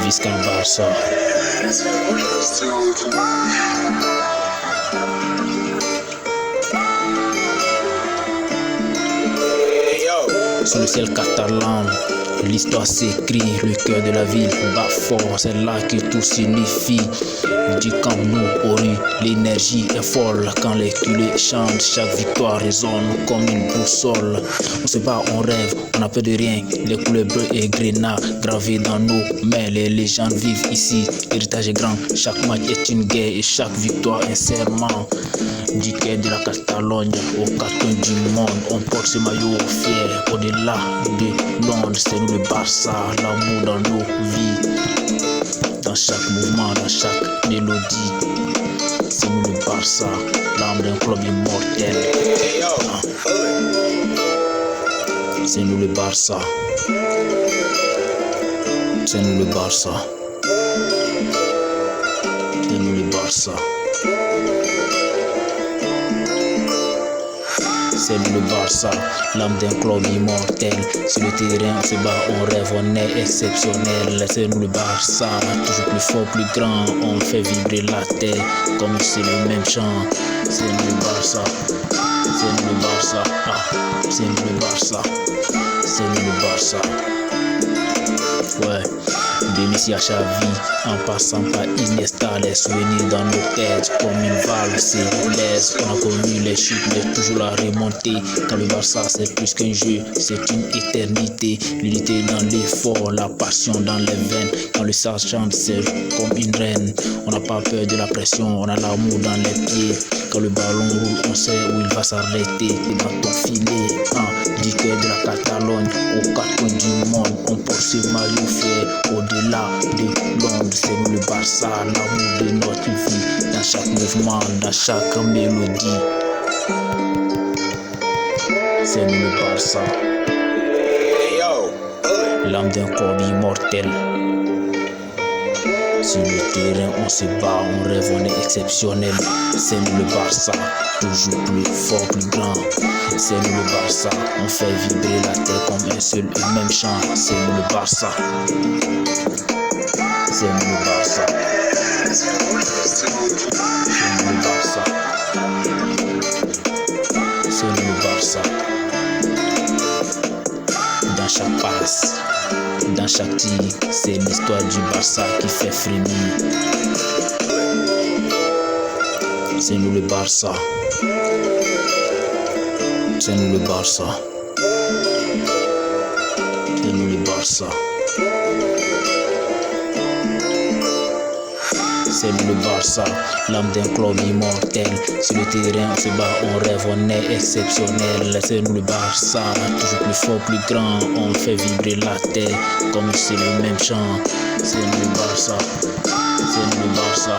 Visca le Barça. Sur le ciel catalan, l'histoire s'écrit, le cœur de la ville bat fort, c'est là que tout signifie. Du Camp Nou aux rues, l'énergie est folle quand les culés chantent, chaque victoire résonne comme une boussole. On se bat, on rêve, on n'a peur de rien, les couleurs bleues et grénats gravées dans nos mains, les légendes vivent ici, l'héritage est grand, chaque match est une guerre et chaque victoire un serment. Du cœur de la Catalogne aux quatre coins du monde, on porte ce maillot fier au-delà de Londres, c'est nous le Barça, l'amour dans nos vies. Dans chaque mouvement, dans chaque mélodie, c'est nous le Barça, l'âme d'un club immortel. C'est nous le Barça. C'est nous le Barça. C'est nous le Barça. C'est nous le Barça, l'âme d'un club immortel. Sur le terrain on se bat, on rêve, on est exceptionnel. C'est nous le Barça, toujours plus fort, plus grand. On fait vibrer la terre comme c'est le même chant. C'est nous le Barça, c'est nous le Barça, c'est nous le Barça, c'est nous le Barça. Ouais, de Messi à Xavi, en passant par Iniesta, les souvenirs dans nos têtes comme une valse laisse. On a connu les chutes mais toujours la remontée. Quand le Barça c'est plus qu'un jeu, c'est une éternité. L'unité dans l'effort, la passion dans les veines. Quand le sas chante c'est comme une reine. On n'a pas peur de la pression, on a l'amour dans les pieds. Quand le ballon roule, on sait où il va s'arrêter. Et dans ton filet, du cœur de la Catalogne aux quatre coins du monde, on porte ce maillot fier au-delà de Londres. C'est nous le Barça, l'amour de notre vie. Dans chaque mouvement, dans chaque mélodie, c'est nous le Barça, l'âme d'un corps immortel. Sur le terrain on se bat, on rêve, on est exceptionnel. C'est nous le Barça, toujours plus fort, plus grand. C'est nous le Barça, on fait vibrer la terre comme un seul et même chant. C'est nous le Barça, c'est nous le Barça, c'est nous le Barça, c'est nous le Barça. Dans chaque passe, dans chaque tir, c'est l'histoire du Barça qui fait frémir. C'est nous le Barça, c'est nous le Barça, c'est nous le Barça. C'est nous le Barça, l'âme d'un club immortel. Sur le terrain on se bat, on rêve, on est exceptionnel. C'est nous le Barça, toujours plus fort, plus grand. On fait vibrer la terre comme c'est le même chant. C'est nous le Barça, c'est nous le Barça.